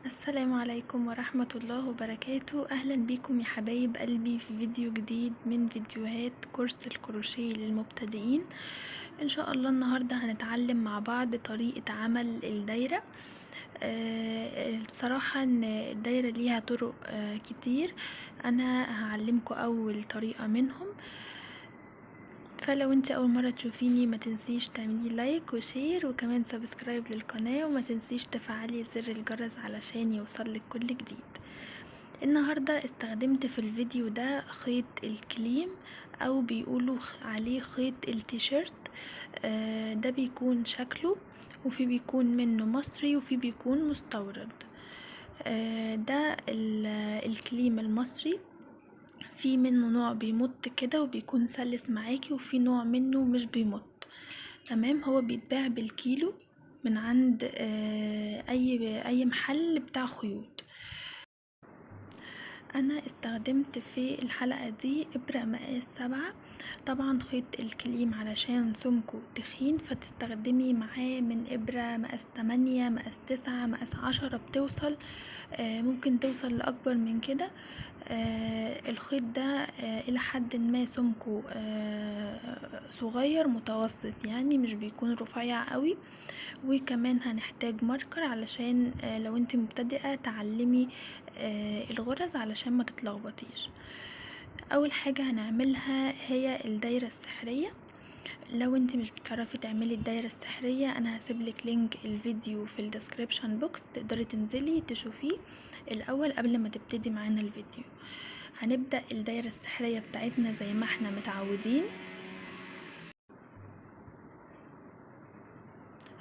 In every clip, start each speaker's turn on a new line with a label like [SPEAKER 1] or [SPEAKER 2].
[SPEAKER 1] السلام عليكم ورحمة الله وبركاته. أهلا بكم يا حبايب قلبي في فيديو جديد من فيديوهات كورس الكروشيه للمبتدئين. إن شاء الله النهاردة هنتعلم مع بعض طريقة عمل الدايرة. بصراحة إن الدايرة ليها طرق كتير. أنا هعلمكم أول طريقة منهم، فلو انت اول مرة تشوفيني ما تنسيش تعملي لايك وشير وكمان سبسكرايب للقناة، وما تنسيش تفعلي زر الجرس علشان يوصلك كل جديد. النهاردة استخدمت في الفيديو ده خيط الكليم او بيقولوا عليه خيط التيشيرت. ده بيكون شكله، وفي بيكون منه مصري وفي بيكون مستورد. ده الكليم المصري، في منه نوع بيمط كده وبيكون سلس معاكي، وفي نوع منه مش بيمط. تمام، هو بيتباع بالكيلو من عند اي محل بتاع خيوط. انا استخدمت في الحلقة دي ابرة مقاس 7. طبعا خيط الكليم علشان سمكه تخين فتستخدمي معاه من ابرة مقاس 8 مقاس 9 مقاس 10 بتوصل، ممكن توصل لأكبر من كده. الخيط ده إلى حد ما سمكه صغير متوسط، يعني مش بيكون رفيع قوي. وكمان هنحتاج ماركر علشان لو انت مبتدئة تعلمي الغرز علشان ما تتلخبطيش. اول حاجة هنعملها هي الدايرة السحرية. لو انت مش بتعرفي تعملي الدايرة السحرية، انا هسيبلك لينك الفيديو في الديسكريبشن بوكس، تقدري تنزلي تشوفيه الاول قبل ما تبتدي معانا الفيديو. هنبدأ الدايرة السحرية بتاعتنا زي ما احنا متعودين.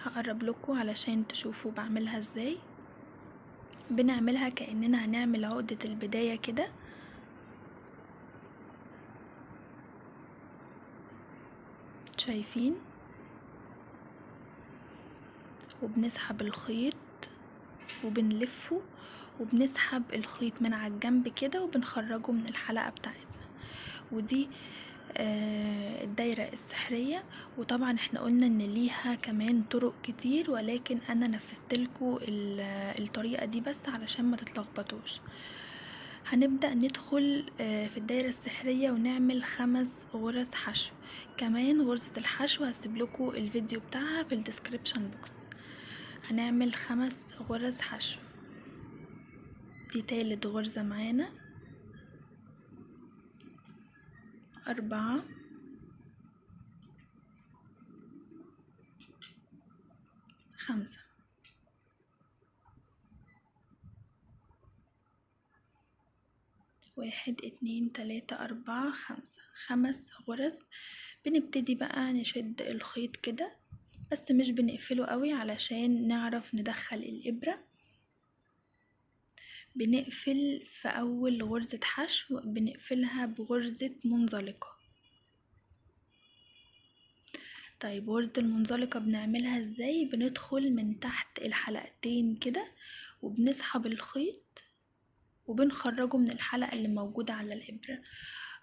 [SPEAKER 1] هقرب لكم علشان تشوفوا بعملها ازاي. بنعملها كأننا هنعمل عقدة البداية كده، شايفين؟ وبنسحب الخيط وبنلفه، وبنسحب الخيط من على الجنب كده وبنخرجه من الحلقة بتاعتنا. ودي الدايرة السحرية. وطبعا احنا قلنا ان ليها كمان طرق كتير، ولكن انا نفذتلكوا الطريقة دي بس علشان ما تتلخبطوش. هنبدأ ندخل في الدايرة السحرية ونعمل 5 غرز حشو. كمان غرزة الحشو هسيبلكوا الفيديو بتاعها في الديسكريبشن بوكس. هنعمل 5 غرز حشو. دي تالت غرزة معانا، 4، 5. 1 2 3 4 5. 5 غرز. بنبتدي بقى نشد الخيط كده، بس مش بنقفله قوي علشان نعرف ندخل الإبرة. بنقفل في أول غرزة حشو، بنقفلها بغرزة منزلقة. طيب غرزة المنزلقة بنعملها ازاي؟ بندخل من تحت الحلقتين كده وبنسحب الخيط وبنخرجه من الحلقة اللي موجودة على الإبرة.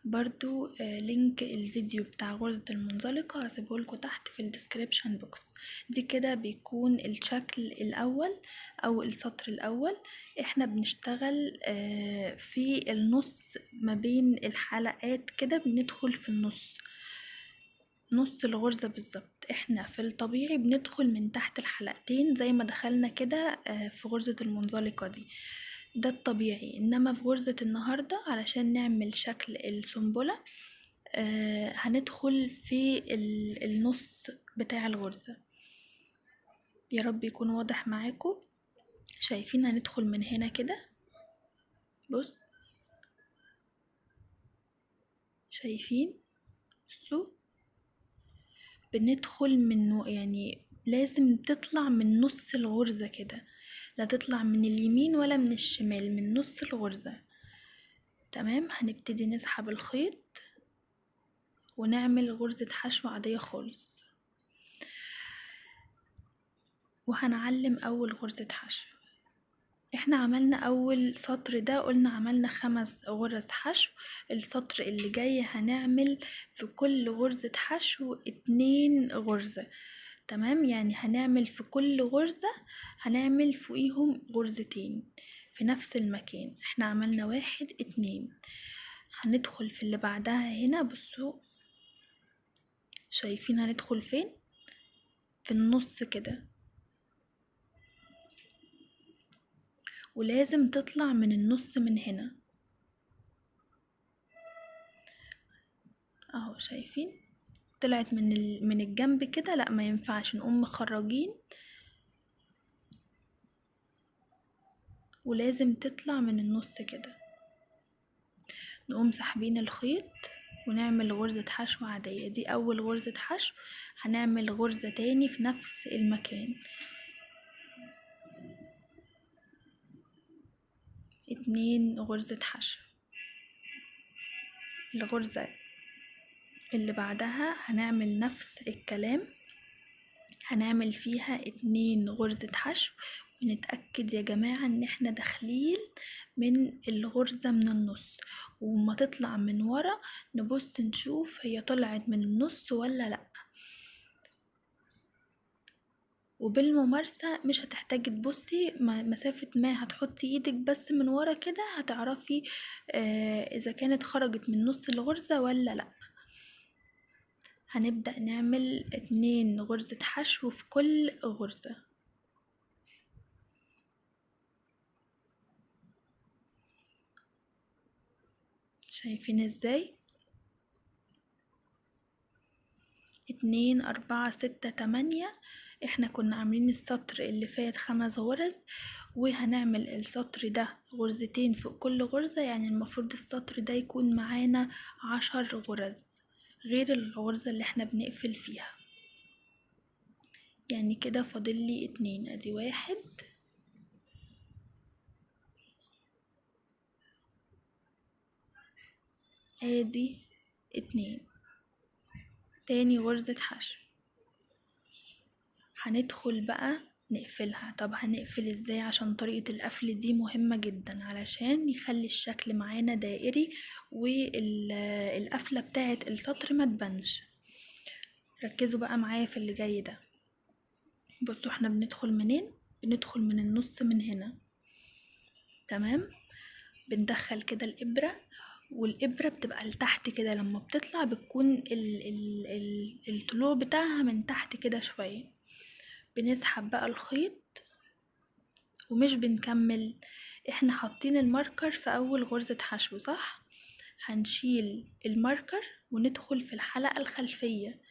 [SPEAKER 1] برضو لينك الفيديو بتاع غرزة المنزلقة هسيبهولكوا تحت في الديسكريبشن بوكس. دي كده بيكون الشكل الأول أو السطر الأول. احنا بنشتغل في النص ما بين الحلقات كده، بندخل في نص الغرزة بالظبط. احنا في الطبيعي بندخل من تحت الحلقتين زي ما دخلنا كده في غرزة المنزلقة دي، ده الطبيعي. انما في غرزة النهاردة علشان نعمل شكل السنبلة هندخل في النص بتاع الغرزة. يا رب يكون واضح معاكم. شايفين؟ هندخل من هنا كده، بص، شايفين؟ بصوا، بندخل منه، يعني لازم تطلع من نص الغرزة كده، لا تطلع من اليمين ولا من الشمال، من نص الغرزة. تمام، هنبتدي نسحب الخيط ونعمل غرزة حشو عادية خالص، وهنعلم اول غرزة حشو. احنا عملنا اول سطر ده، قلنا عملنا 5 غرز حشو. السطر اللي جاي هنعمل في كل غرزة حشو 2 غرزة. تمام، يعني هنعمل في كل غرزة هنعمل فوقيهم غرزتين في نفس المكان. احنا عملنا 1 2، هندخل في اللي بعدها هنا. بصوا شايفين هندخل فين؟ في النص كده، ولازم تطلع من النص من هنا اهو. شايفين طلعت من الجنب كده، لا ما ينفعش، نقوم مخرجين، ولازم تطلع من النص كده. نقوم سحبين الخيط ونعمل غرزة حشو عادية. دي اول غرزة حشو. هنعمل غرزة تاني في نفس المكان، 2 غرزة حشو. الغرزة اللي بعدها هنعمل نفس الكلام، هنعمل فيها 2 غرزة حشو. ونتأكد يا جماعة ان احنا داخلين من الغرزة من النص، وما تطلع من ورا نبص نشوف هي طلعت من النص ولا لا. وبالممارسة مش هتحتاجي تبصي مسافة ما هتحطي ايدك بس من ورا كده هتعرفي اذا كانت خرجت من نص الغرزة ولا لا. هنبدأ نعمل 2 غرزة حشو في كل غرزة. شايفين ازاي؟ 2 4 6 8. احنا كنا عاملين السطر اللي فات 5 غرز، وهنعمل السطر ده غرزتين فوق كل غرزة، يعني المفروض السطر ده يكون معانا 10 غرز غير الغرزة اللي احنا بنقفل فيها. يعني كده فاضل لي 2. ادي 1 ادي 2. تاني غرزة حشو. هندخل بقى نقفلها. طب هنقفل ازاي؟ عشان طريقة القفل دي مهمة جدا علشان يخلي الشكل معانا دائري والقفلة بتاعة السطر ما تبانش. ركزوا بقى معايا في اللي جاي ده. بصوا احنا بندخل منين؟ بندخل من النص من هنا، تمام. بندخل كده الإبرة، والإبرة بتبقى لتحت كده، لما بتطلع بتكون الطلوع بتاعها من تحت كده شوية. بنسحب بقى الخيط ومش بنكمل. احنا حاطين الماركر في اول غرزة حشو صح؟ هنشيل الماركر وندخل في الحلقة الخلفية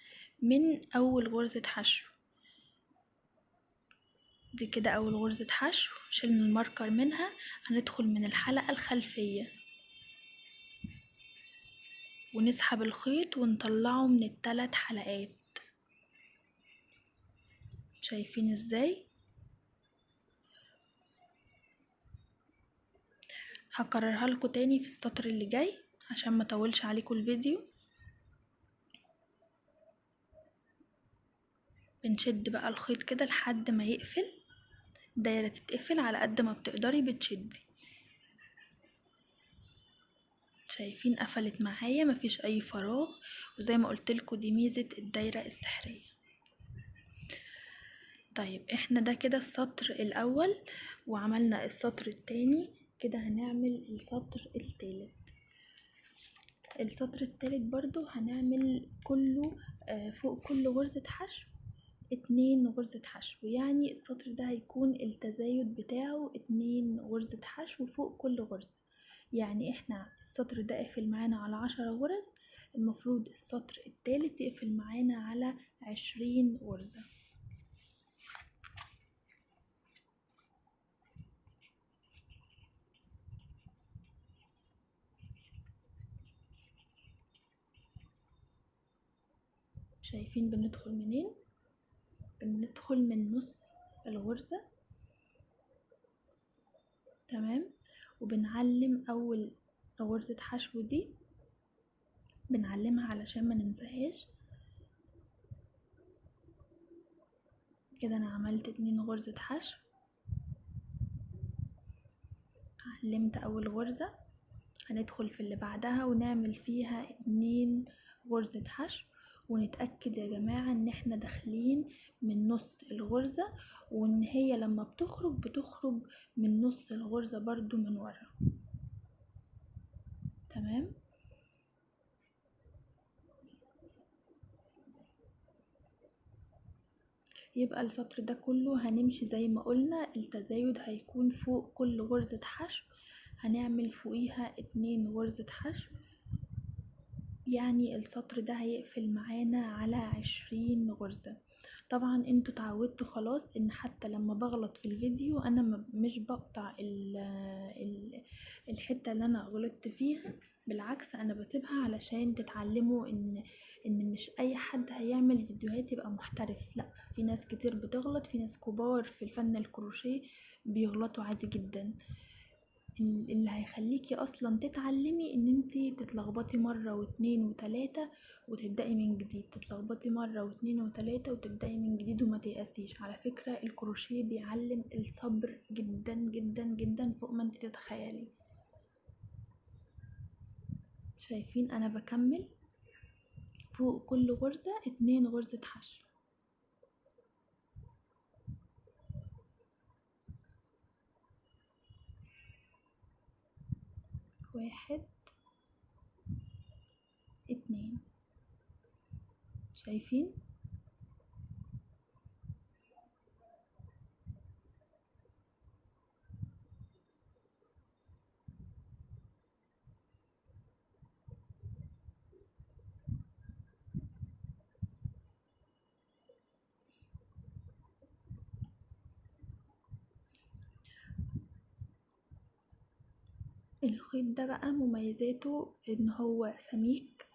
[SPEAKER 1] من اول غرزة حشو. دي كده اول غرزة حشو، شلنا الماركر منها، هندخل من الحلقة الخلفية ونسحب الخيط ونطلعه من ال3 حلقات. شايفين ازاي؟ هكررها لكم تاني في السطر اللي جاي عشان ما اطولش عليكم الفيديو. بنشد بقى الخيط كده لحد ما يقفل، الدايرة تتقفل على قد ما بتقدري بتشدي. شايفين قفلت معايا، مفيش اي فراغ، وزي ما قلتلكوا دي ميزة الدايرة السحرية. طيب احنا ده كده السطر الاول وعملنا السطر التاني، كده هنعمل السطر التالت. السطر التالت برضو هنعمل كله فوق كل غرزة حشو 2 غرزة حشو. يعني السطر ده هيكون التزايد بتاعه 2 غرزة حشو فوق كل غرزة. يعني احنا السطر ده قافل معانا على 10 غرز، المفروض السطر التالت يقفل معانا على 20 غرزة. شايفين بندخل منين؟ بندخل من نص الغرزة، تمام. وبنعلم اول غرزة حشو دي، بنعلمها علشان ما ننساهاش. كده انا عملت 2 غرزة حشو، علمت اول غرزة، هندخل في اللي بعدها ونعمل فيها 2 غرزة حشو ونتأكد يا جماعة ان احنا داخلين من نص الغرزة، وان هي لما بتخرج من نص الغرزة برضو من ورا. تمام. يبقى السطر ده كله هنمشي زي ما قلنا، التزايد هيكون فوق كل غرزة حشو هنعمل فوقيها 2 غرزة حشو، يعني السطر ده هيقفل معانا على 20 غرزة. طبعا انتوا اتعودتوا خلاص ان حتى لما بغلط في الفيديو انا مش بقطع الحتة اللي انا غلطت فيها، بالعكس انا بسيبها علشان تتعلموا ان مش اي حد هيعمل فيديوهات يبقى محترف. لا، في ناس كتير بتغلط، في ناس كبار في الفن الكروشيه بيغلطوا عادي جدا. اللي هيخليكي اصلا تتعلمي ان انتي تتلخبطي مرة واتنين وتلاتة وتبدأي من جديد، تتلخبطي مرة واتنين وتلاتة وتبدأي من جديد وما تيأسيش. على فكرة الكروشيه بيعلم الصبر جدا جدا جدا فوق ما انتي تتخيلي. شايفين انا بكمل فوق كل غرزة 2 غرزة حشو. 1 2. شايفين؟ الخيط ده بقى مميزاته ان هو سميك،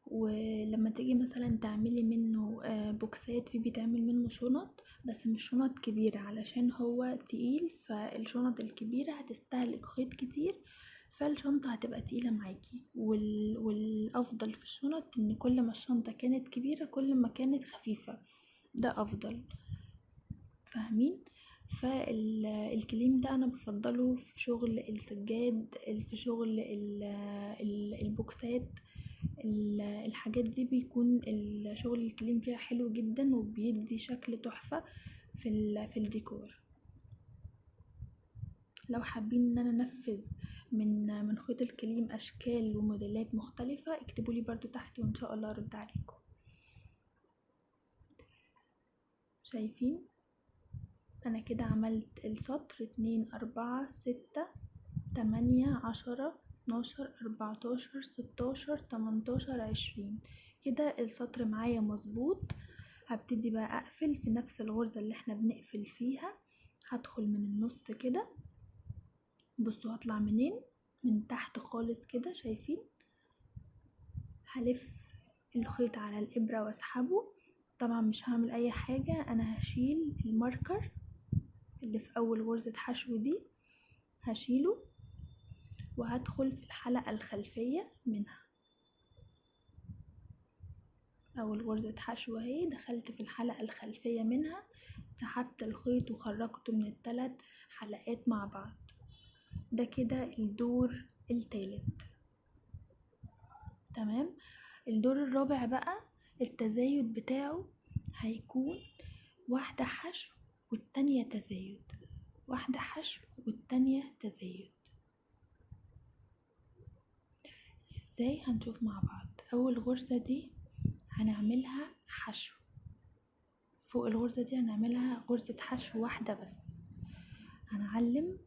[SPEAKER 1] ولما تيجي مثلا تعملي منه بوكسات، في بيتعمل منه شنط بس مش شنط كبيرة علشان هو تقيل، فالشنط الكبيرة هتستهلك خيط كتير، فالشنطة هتبقى تقيلة معاكي. والأفضل في الشنط ان كل ما الشنطة كانت كبيرة كل ما كانت خفيفة، ده أفضل. فاهمين؟ فالكليم ده انا بفضله في شغل السجاد، في شغل البوكسات، الحاجات دي بيكون الشغل الكليم فيها حلو جدا وبيدي شكل تحفة في الديكور. لو حابين ان انا انفذ من خيط الكليم اشكال وموديلات مختلفة اكتبولي برضو تحت وان شاء الله ارد عليكم. شايفين انا كده عملت السطر 2 4 6 8 10 12 14 16 18 20. كده السطر معايا مظبوط. هبتدي بقى اقفل في نفس الغرزة اللي احنا بنقفل فيها، هدخل من النص كده. بصوا هطلع منين؟ من تحت خالص كده. شايفين؟ هلف الخيط على الابرة واسحبه. طبعا مش هعمل اي حاجة، انا هشيل الماركر اللي في اول غرزة حشو دي، هشيله وهدخل في الحلقة الخلفية منها. اول غرزة حشو اهي، دخلت في الحلقة الخلفية منها، سحبت الخيط وخرجته من ال3 حلقات مع بعض. ده كده الدور التالت. تمام. الدور الرابع بقى التزايد بتاعه هيكون 1 حشو والتانية تزايد، 1 حشو والتانية تزايد. ازاي؟ هنشوف مع بعض. اول غرزة دي هنعملها حشو، فوق الغرزة دي هنعملها غرزة حشو واحدة بس. هنعلم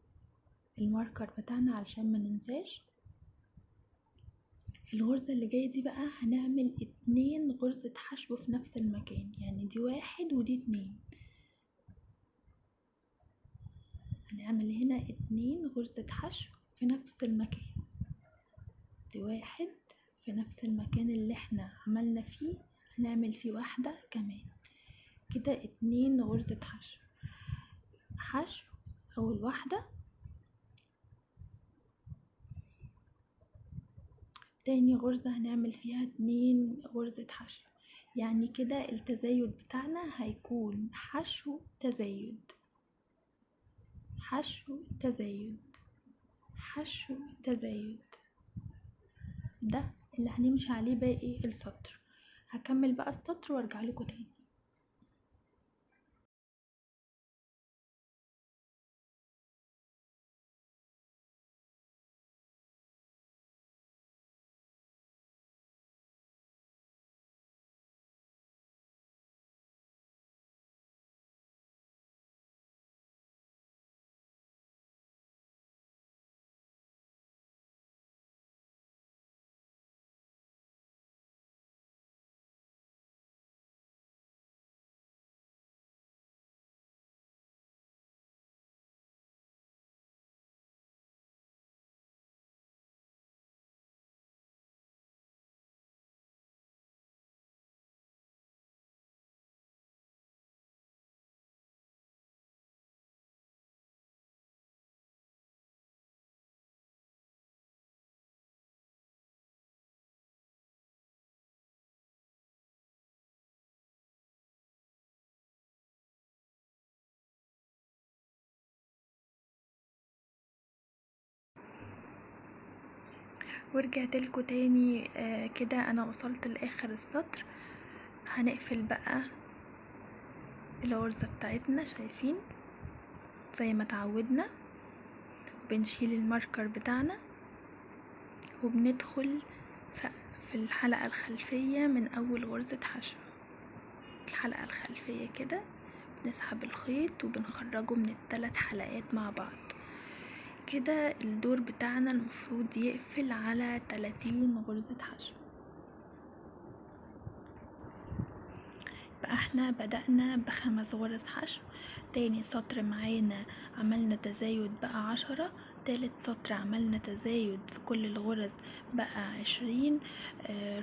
[SPEAKER 1] الماركر بتاعنا علشان ما ننساش. الغرزة اللي جاية دي بقى هنعمل 2 غرزة حشو في نفس المكان، يعني دي 1 ودي 2. هنعمل هنا 2 غرزة حشو في نفس المكان، دي 1 في نفس المكان اللي احنا عملنا فيه هنعمل فيه واحدة كمان. كده 2 غرزة حشو. حشو اول واحدة، تاني غرزة هنعمل فيها 2 غرزة حشو. يعني كده التزايد بتاعنا هيكون حشو تزايد، حشو تزايد، حشو تزايد. ده اللي هنمشي عليه باقي السطر. هكمل بقى السطر وارجع لكم تاني. ورجعت لكم تاني. كده انا وصلت لاخر السطر. هنقفل بقى الغرزة بتاعتنا، شايفين زي ما تعودنا، بنشيل الماركر بتاعنا وبندخل في الحلقة الخلفية من اول غرزة حشو. الحلقة الخلفية كده بنسحب الخيط وبنخرجه من ال3 حلقات مع بعض. كده الدور بتاعنا المفروض يقفل على 30 غرزة حشو. احنا بدأنا ب5 غرز حشو. تاني سطر معانا عملنا تزايد بقى 10. تالت سطر عملنا تزايد في كل الغرز بقى 20.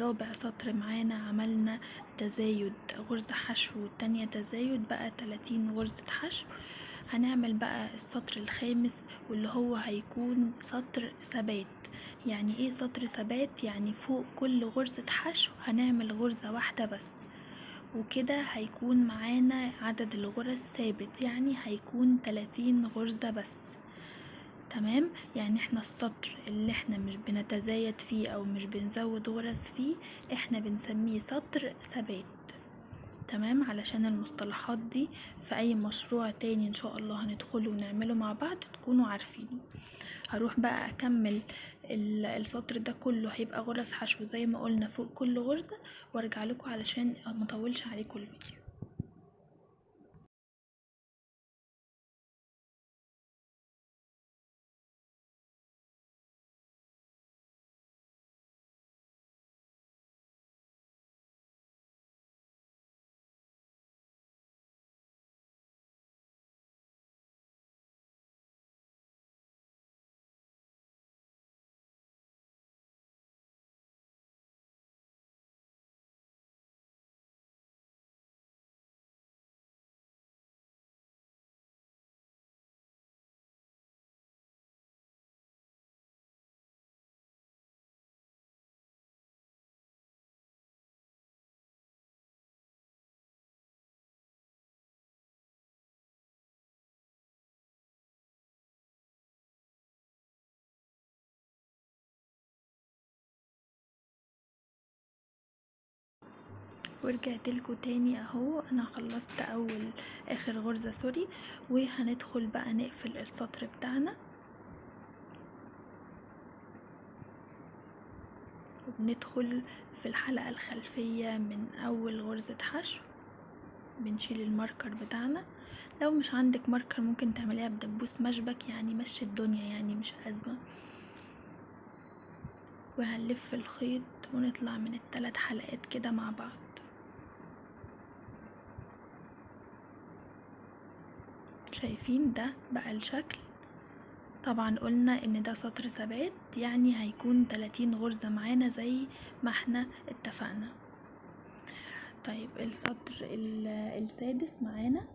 [SPEAKER 1] رابع سطر معانا عملنا تزايد غرزة حشو والتانية تزايد بقى 30 غرزة حشو. هنعمل بقى السطر الخامس واللي هو هيكون سطر ثبات. يعني ايه سطر ثبات؟ يعني فوق كل غرزة حشو هنعمل غرزة واحدة بس، وكده هيكون معانا عدد الغرز ثابت، يعني هيكون 30 غرزة بس. تمام؟ يعني احنا السطر اللي احنا مش بنتزايد فيه او مش بنزود غرز فيه احنا بنسميه سطر ثبات. تمام؟ علشان المصطلحات دي في اي مشروع تاني ان شاء الله هندخله ونعمله مع بعض تكونوا عارفينه. هروح بقى اكمل السطر ده كله، هيبقى غرز حشو زي ما قلنا فوق كل غرزة، وارجع لكم علشان مطولش عليكم الفيديو. ورجعت لكم تاني اهو. انا خلصت اخر غرزة سوري، وهندخل بقى نقفل السطر بتاعنا، وبندخل في الحلقة الخلفية من اول غرزة حشو. بنشيل الماركر بتاعنا. لو مش عندك ماركر ممكن تعمليها بدبوس مشبك، يعني مشي الدنيا، يعني مش أزمة. وهنلف الخيط ونطلع من ال3 حلقات كده مع بعض. شايفين ده بقى الشكل؟ طبعا قلنا ان ده سطر ثبات، يعني هيكون 30 غرزة معانا زي ما احنا اتفقنا. طيب السطر السادس معانا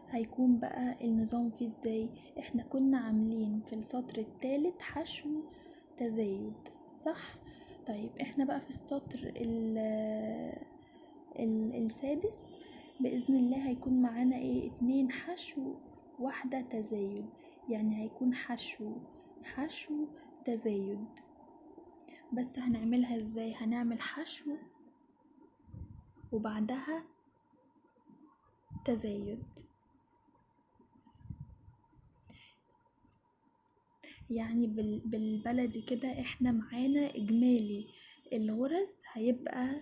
[SPEAKER 1] هيكون بقى النظام فيه ازاي. احنا كنا عاملين في السطر الثالث حشو تزايد، صح؟ طيب احنا بقى في السطر السادس بإذن الله هيكون معانا 2 حشو 1 تزايد، يعني هيكون حشو تزايد. بس هنعملها ازاي؟ هنعمل حشو وبعدها تزايد. يعني بالبلدي كده احنا معانا اجمالي الغرز هيبقى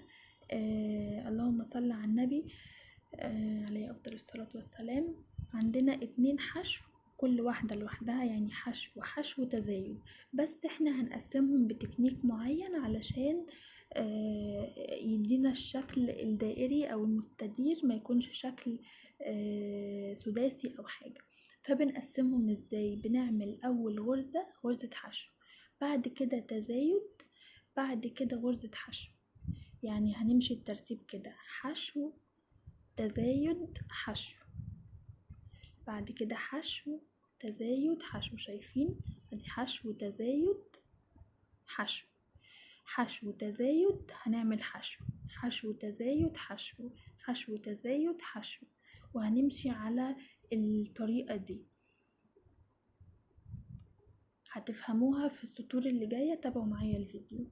[SPEAKER 1] اللهم صل على النبي عليه افضل الصلاة والسلام، عندنا 2 حشو كل واحدة لوحدها، يعني حشو وحشو تزايد، بس احنا هنقسمهم بتكنيك معين علشان يدينا الشكل الدائري او المستدير، ما يكونش شكل سداسي او حاجة. فبنقسمهم ازاي؟ بنعمل اول غرزة حشو، بعد كده تزايد، بعد كده غرزة حشو. يعني هنمشي الترتيب كده: حشو تزايد حشو، بعد كده حشو تزايد حشو. شايفين؟ ادي حشو تزايد حشو، حشو تزايد، هنعمل حشو، حشو تزايد حشو، حشو تزايد حشو، وهنمشي على الطريقة دي. هتفهموها في السطور اللي جاية، تابعوا معايا الفيديو.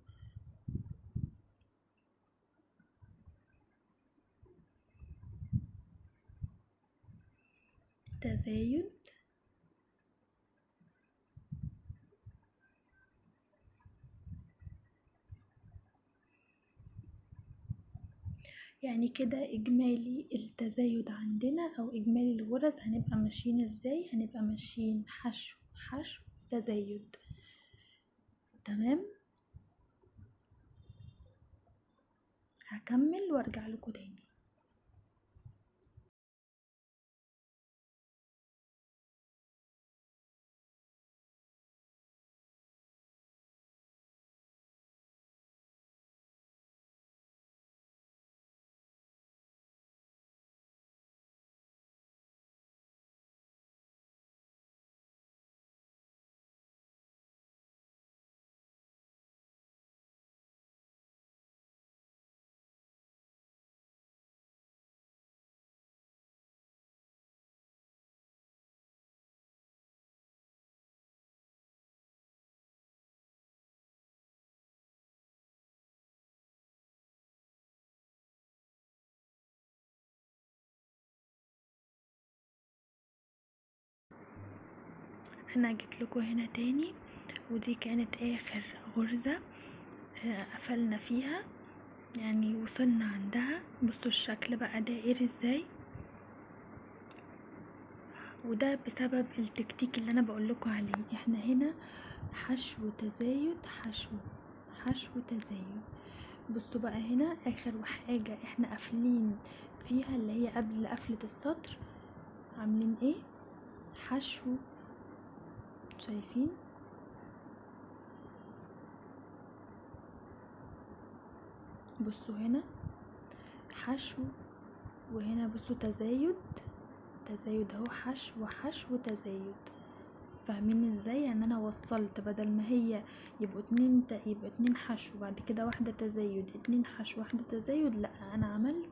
[SPEAKER 1] تزايد، يعني كده اجمالي التزايد عندنا او اجمالي الغرز هنبقى ماشيين ازاي؟ هنبقى ماشيين حشو حشو تزايد. تمام، هكمل وارجع لكم تاني. انا جيت لكم هنا تاني، ودي كانت اخر غرزة قفلنا فيها، يعني وصلنا عندها. بصوا الشكل بقى دائري ازاي، وده بسبب التكتيك اللي انا بقولكوا عليه. احنا هنا حشو تزايد حشو، حشو تزايد. بصوا بقى هنا اخر حاجة احنا قافلين فيها اللي هي قبل قفلة السطر، عاملين ايه؟ حشو. شايفين؟ بصوا هنا حشو، وهنا بصوا تزايد، تزايد اهو، حشو حشو تزايد. فاهمين ازاي؟ يعني انا وصلت بدل ما هي يبقوا يبقى 2 حشو بعد كده واحدة تزايد، 2 حشو واحدة تزايد، لا انا عملت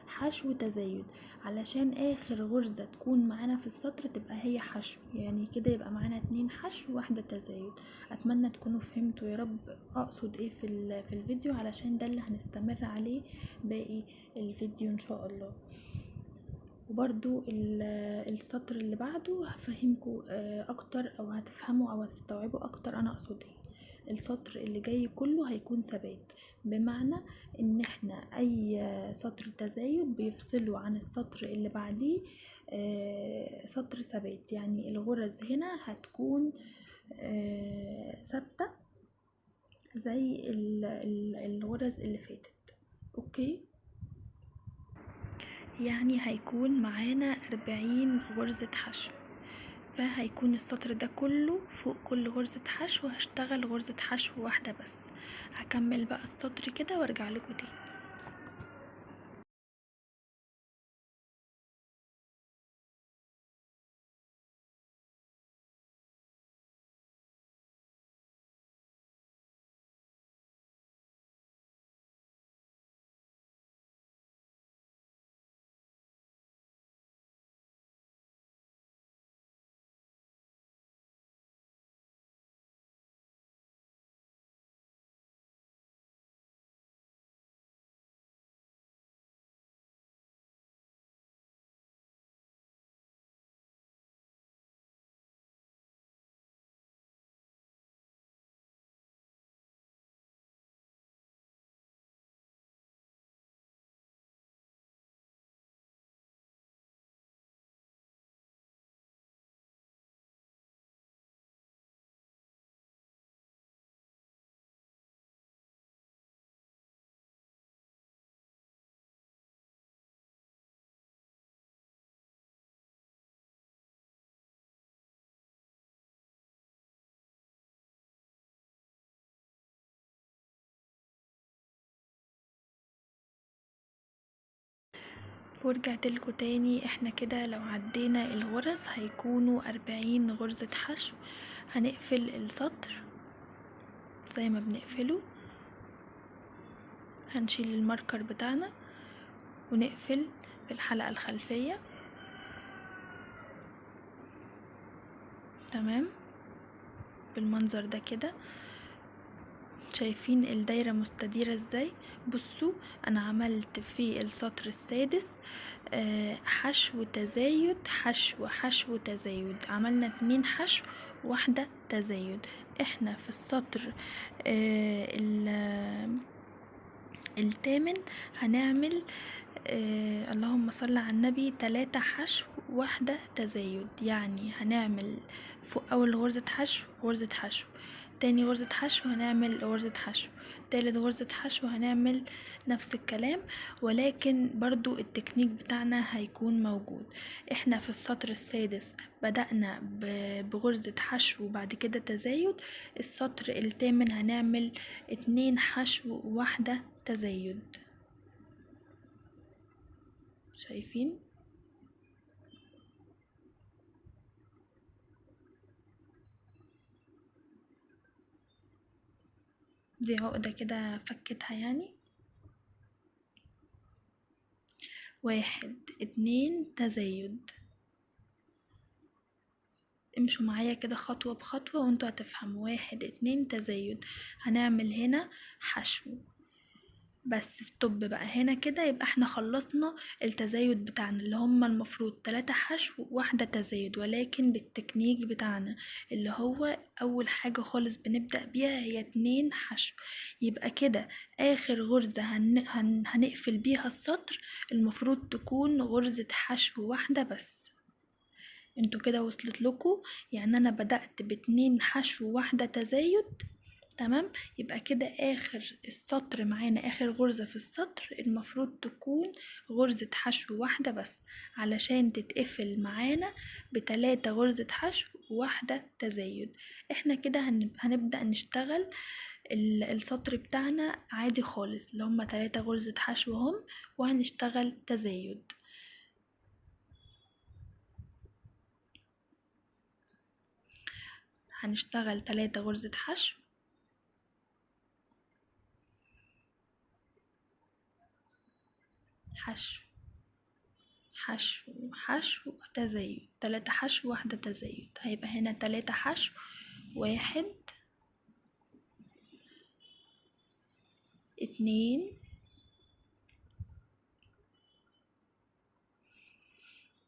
[SPEAKER 1] حشو تزايد علشان اخر غرزة تكون معانا في السطر تبقى هي حشو، يعني كده يبقى معانا 2 حشو واحدة تزايد. اتمنى تكونوا فهمتوا يا رب اقصد ايه في الفيديو، علشان ده اللي هنستمر عليه باقي الفيديو ان شاء الله. وبرضو السطر اللي بعده هفهمكم اكتر، او هتفهموا او هتستوعبوا اكتر انا اقصد ايه. السطر اللي جاي كله هيكون ثبات، بمعنى ان احنا اي سطر تزايد بيفصله عن السطر اللي بعديه سطر ثبات، يعني الغرز هنا هتكون ثابته زي الغرز اللي فاتت. اوكي، يعني هيكون معانا 40 غرزة حشو، فهيكون السطر ده كله فوق كل غرزة حشو هشتغل غرزة حشو واحدة بس. هكمل بقى السطر كده وارجع لكم تاني. ورجعت لكم تاني. احنا كده لو عدينا الغرز هيكونوا 40 غرزة حشو. هنقفل السطر زي ما بنقفله، هنشيل الماركر بتاعنا ونقفل في الحلقة الخلفية. تمام، بالمنظر ده كده. شايفين الدايرة مستديرة ازاي؟ بصوا، انا عملت في السطر السادس حشو تزايد، حشو حشو تزايد. عملنا 2 حشو واحدة تزايد. احنا في السطر الثامن هنعمل اللهم صل على النبي 3 حشو واحدة تزايد. يعني هنعمل فوق اول غرزة حشو غرزة حشو، تاني غرزة حشو هنعمل غرزة حشو، تالت غرزة حشو هنعمل نفس الكلام، ولكن برضو التكنيك بتاعنا هيكون موجود. احنا في السطر السادس بدأنا بغرزة حشو وبعد كده تزايد. السطر الثامن هنعمل 2 حشو واحدة تزايد. شايفين؟ دي عقدة كده فكتها يعني. 1 2 تزايد. امشوا معايا كده خطوة بخطوة وانتوا هتفهموا. 1 2 تزايد. هنعمل هنا حشو بس ستوب بقى هنا كده. يبقى احنا خلصنا التزايد بتاعنا اللي هما المفروض 3 حشو واحدة تزايد، ولكن بالتكنيك بتاعنا اللي هو اول حاجة خالص بنبدأ بيها هي 2 حشو. يبقى كده اخر غرزة هنقفل بيها السطر المفروض تكون غرزة حشو واحدة بس. انتوا كده وصلت لكم؟ يعني انا بدأت ب2 حشو واحدة تزايد. تمام، يبقى كده اخر السطر معانا، اخر غرزة في السطر المفروض تكون غرزة حشو واحدة بس علشان تتقفل معانا ب3 غرزة حشو واحدة تزايد. احنا كده هنبدأ نشتغل السطر بتاعنا عادي خالص اللي هما 3 غرزة حشو هم، وهنشتغل تزايد. هنشتغل 3 غرزة حشو، حشو حشو حشو تزايد، 3 حشو واحدة تزايد. هيبقى هنا 3 حشو، 1 2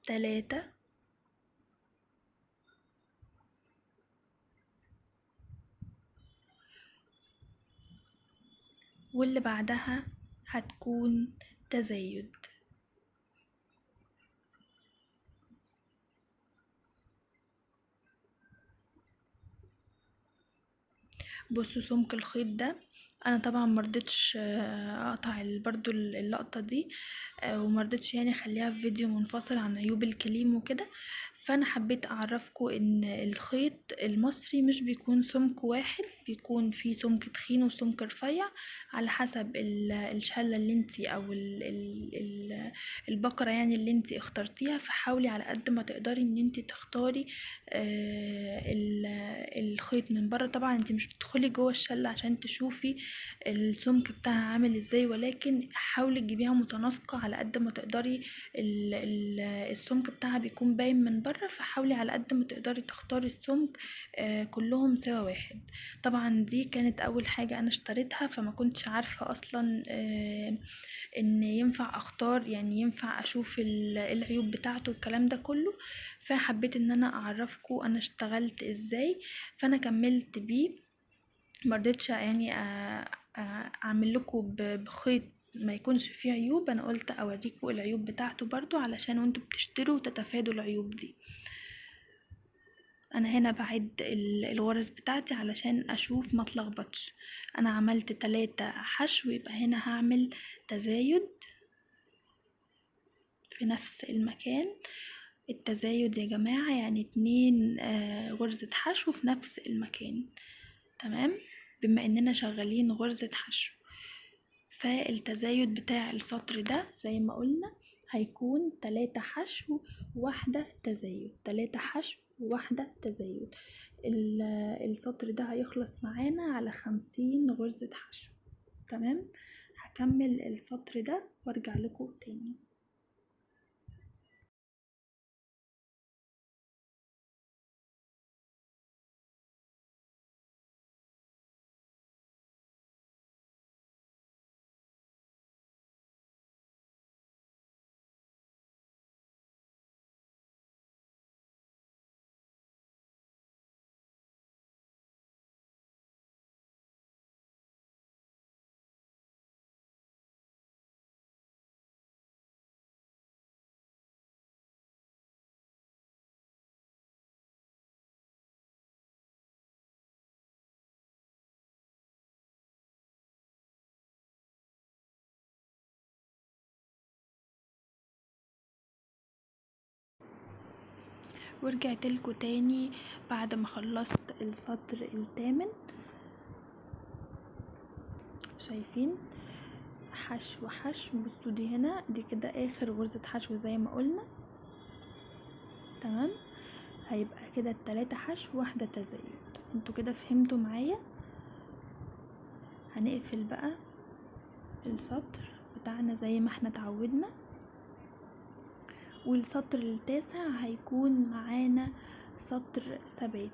[SPEAKER 1] 3 واللي بعدها هتكون تزايد. بصوا سمك الخيط ده، انا طبعا مرضتش اقطع برضو اللقطة دي، ومرضتش يعني اخليها في فيديو منفصل عن عيوب الكليم وكده. فانا حبيت اعرفكم ان الخيط المصري مش بيكون سمك واحد، بيكون فيه سمك تخين وسمك رفيع على حسب الشلة اللي انتي او البقرة يعني اللي انتي اخترتيها. فحاولي على قد ما تقدري ان انتي تختاري الخيط من بره. طبعا انتي مش بتدخلي جوه الشلة عشان تشوفي السمك بتاعها عامل ازاي، ولكن حاولي تجيبيها متناسقة على قد ما تقدري. السمك بتاعها بيكون باين من بره، فحاولي على قد ما تقدري تختاري السمك كلهم سوا واحد. طبعا دي كانت اول حاجة انا اشتريتها، فما كنتش عارفة اصلا ان ينفع اختار، يعني ينفع اشوف العيوب بتاعته والكلام ده كله. فحبيت ان انا اعرفكم انا اشتغلت ازاي. فانا كملت بيه، مرضتش يعني اعمل لكم بخيط ما يكونش فيه عيوب. انا قلت اوريكم العيوب بتاعته برضو علشان وانتوا بتشتروا تتفادوا العيوب دي. انا هنا بعد الغرز بتاعتي علشان اشوف ما اتلخبطش. انا عملت 3 حشو، يبقى هنا هعمل تزايد في نفس المكان. التزايد يا جماعة يعني 2 غرزة حشو في نفس المكان. تمام، بما اننا شغالين غرزة حشو. فالتزايد بتاع السطر ده زي ما قلنا هيكون 3 حشو واحدة تزايد، 3 حشو واحدة تزايد. السطر ده هيخلص معانا على 50 غرزة حشو. تمام، هكمل السطر ده وارجع لكم تاني. ورجعت لكم تاني بعد ما خلصت السطر الثامن. شايفين حشو حشو؟ بصوا دي هنا، دي كده اخر غرزة حشو زي ما قلنا. تمام، هيبقى كده 3 حشو واحدة تزايد. انتوا كده فهمتوا معايا؟ هنقفل بقى السطر بتاعنا زي ما احنا اتعودنا، والسطر التاسع هيكون معانا سطر ثبات،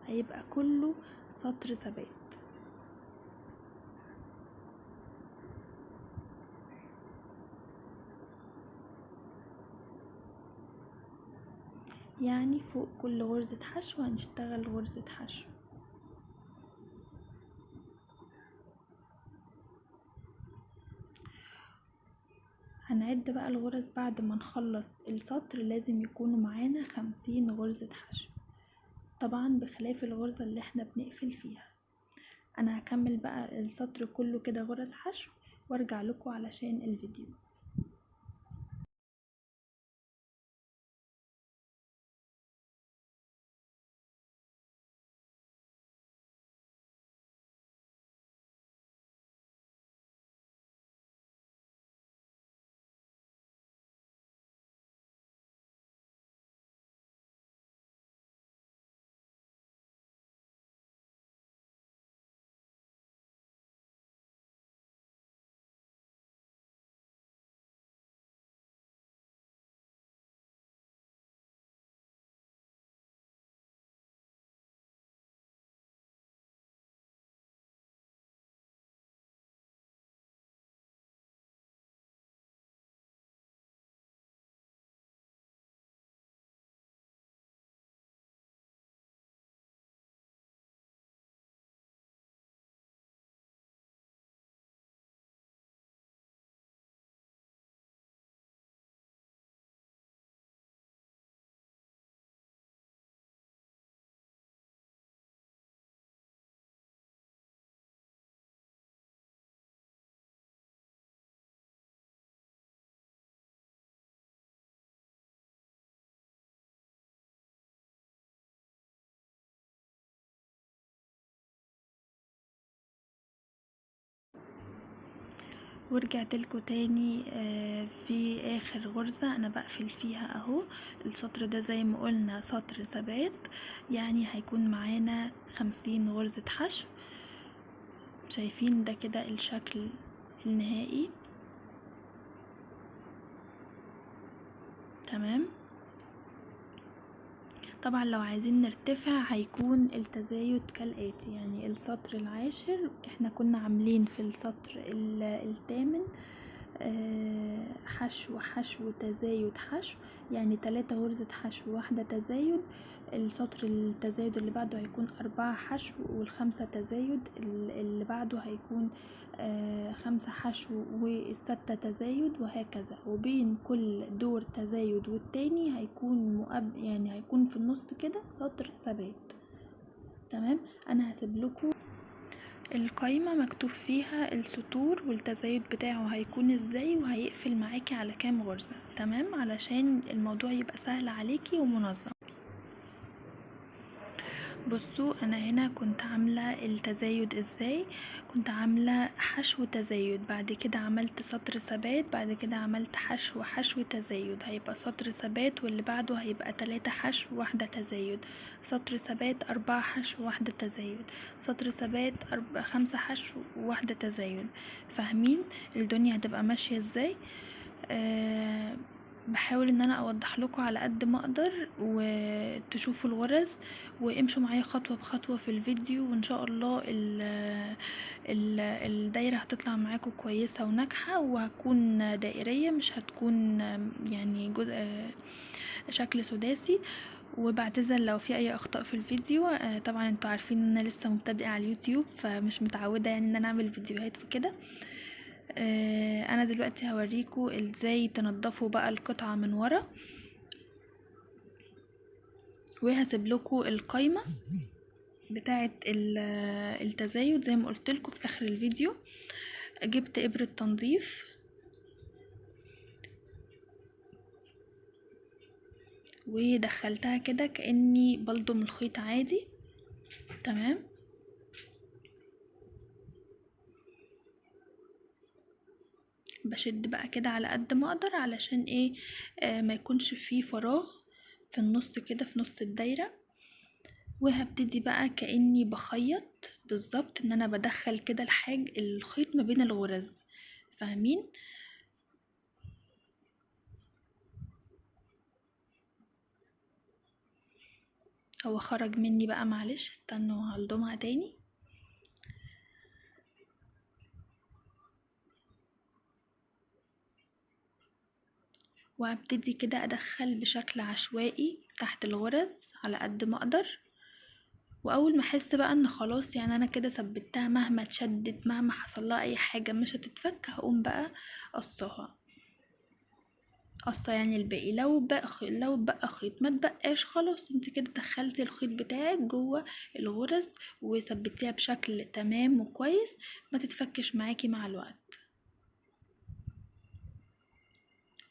[SPEAKER 1] هيبقى كله سطر ثبات. يعني فوق كل غرزة حشو هنشتغل غرزة حشو. هنعد بقى الغرز بعد ما نخلص السطر، لازم يكونوا معانا 50 غرزة حشو، طبعا بخلاف الغرزة اللي احنا بنقفل فيها. انا هكمل بقى السطر كله كده غرز حشو وارجع لكم علشان الفيديو. ورجعت لكم تاني في اخر غرزة انا بقفل فيها اهو. السطر ده زي ما قلنا سطر ثبات، يعني هيكون معانا 50 غرزة حشو. شايفين ده كده الشكل النهائي. تمام، طبعا لو عايزين نرتفع هيكون التزايد كالآتي. يعني السطر العاشر احنا كنا عاملين في السطر الثامن حشو حشو تزايد حشو، يعني 3 غرزة حشو واحدة تزايد. السطر التزايد اللي بعده هيكون 4 حشو والخمسة تزايد، اللي بعده هيكون 5 حشو والستة تزايد، وهكذا. وبين كل دور تزايد والتاني هيكون يعني هيكون في النص كده سطر ثبات. تمام، انا هسيب لكم القايمة مكتوب فيها السطور والتزايد بتاعه هيكون ازاي وهيقفل معاكي على كام غرزة. تمام، علشان الموضوع يبقى سهل عليكي ومنظم. بصوا انا هنا كنت عاملة التزايد ازاي. كنت عاملة حشو تزايد، بعد كده عملت سطر ثبات، بعد كده عملت حشو تزايد، هيبقى سطر ثبات واللي بعده هيبقى 3 حشو واحدة تزايد، سطر ثبات 4 حشو واحدة تزايد، سطر ثبات 5 حشو وواحدة تزايد. فاهمين الدنيا هتبقى ماشية ازاي؟ بحاول ان انا اوضح لكم على قد ما اقدر وتشوفوا الغرز، وامشوا معايا خطوة بخطوة في الفيديو، وان شاء الله الدايرة هتطلع معاكم كويسة وناجحة، وهتكون دائرية مش هتكون يعني جزء شكل سداسي. وبعتذر لو في اي اخطاء في الفيديو. طبعا انتوا عارفين ان انا لسه مبتدئة على اليوتيوب، فمش متعودة يعني ان انا اعمل فيديوهات وكده. انا دلوقتي هوريكم ازاي تنضفوا بقى القطعة من ورا، وهسيب لكم القايمة بتاعة التزايد زي ما قلت لكم في اخر الفيديو. جبت ابرة تنظيف ودخلتها كده كأني بلضم الخيط عادي. تمام. بشد بقى كده على قد ما اقدر علشان ايه، ما يكونش فيه فراغ في النص كده في نص الدايرة. وهبتدي بقى كأني بخيط بالظبط، ان انا بدخل كده الخيط ما بين الغرز. فاهمين؟ هو خرج مني بقى، معلش استنوا هلضمها تاني. وهبتدي كده ادخل بشكل عشوائي تحت الغرز على قد ما اقدر. واول ما احس بقى ان خلاص يعني انا كده ثبتها، مهما اتشدت مهما حصل لها اي حاجه مش هتتفك، هقوم بقى قصها. قصه يعني الباقي، لو بقى خيط ما تبقاش خلاص، انت كده دخلتي الخيط بتاعك جوه الغرز وثبتيها بشكل تمام وكويس، ما تتفكش معاكي مع الوقت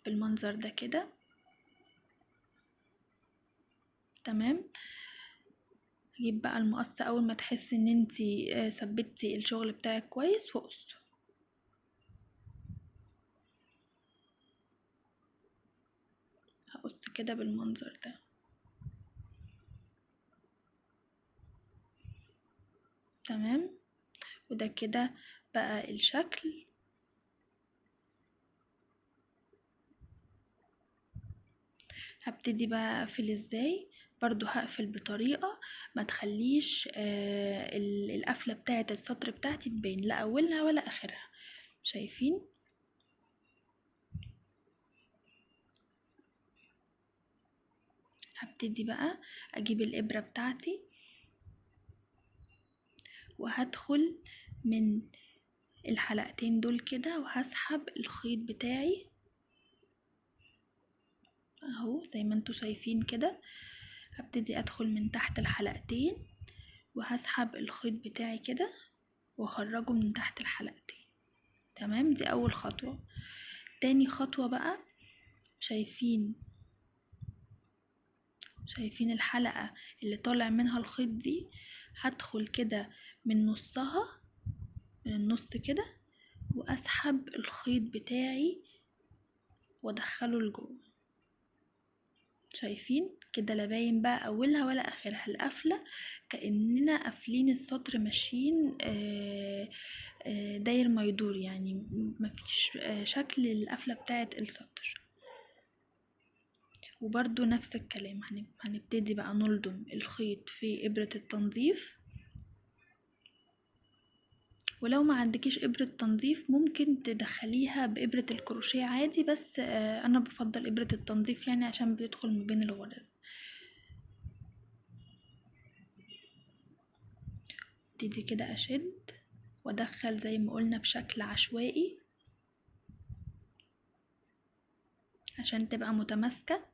[SPEAKER 1] بالمنظر ده كده. تمام. هجيب بقى المقص اول ما تحسي ان انتي ثبتي الشغل بتاعك كويس وقصه. هقص كده بالمنظر ده. تمام. وده كده بقى الشكل. هبتدي بقى اقفل ازاي. برضو هقفل بطريقة ما تخليش القفلة بتاعة السطر بتاعتي تبان لا اولها ولا اخرها. شايفين؟ هبتدي بقى اجيب الابرة بتاعتي وهدخل من الحلقتين دول كده وهسحب الخيط بتاعي اهو زي ما انتوا شايفين كده. هبتدي ادخل من تحت الحلقتين وهسحب الخيط بتاعي كده واخرجه من تحت الحلقتين. تمام. دي اول خطوة. تاني خطوة بقى، شايفين الحلقة اللي طالع منها الخيط دي؟ هدخل كده من نصها، من النص كده، واسحب الخيط بتاعي وادخله لجوه. شايفين كده؟ لا باين بقى اولها ولا اخرها، القفله كاننا قافلين السطر ماشيين داير ما يدور، يعني مفيش شكل القفله بتاعه السطر. وبرضو نفس الكلام هنبتدي بقى نلضم الخيط في ابرة التنظيف. ولو ما عندكيش ابرة تنظيف ممكن تدخليها بابرة الكروشيه عادي، بس انا بفضل ابرة التنظيف يعني عشان بتدخل ما بين الغرز. ابتدي كده اشد وادخل زي ما قلنا بشكل عشوائي عشان تبقى متماسكة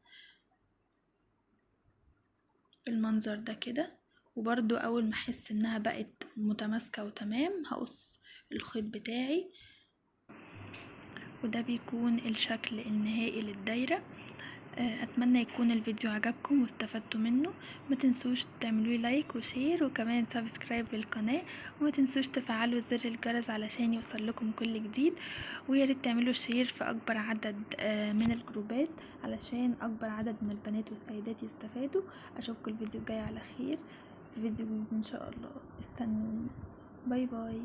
[SPEAKER 1] بالمنظر ده كده. وبرضو اول ما احس انها بقت متماسكة وتمام هقص الخيط بتاعي. وده بيكون الشكل النهائي للدايرة. اتمنى يكون الفيديو عجبكم واستفدتوا منه. ما تنسوش تعملوا لي لايك وشير وكمان سبسكرايب للقناه، وما تنسوش تفعلوا زر الجرس علشان يوصل لكم كل جديد، ويا ريت تعملوا شير في اكبر عدد من الجروبات علشان اكبر عدد من البنات والسيدات يستفادوا. اشوفكم الفيديو الجاي على خير في فيديو جديد ان شاء الله. استنوني. باي باي.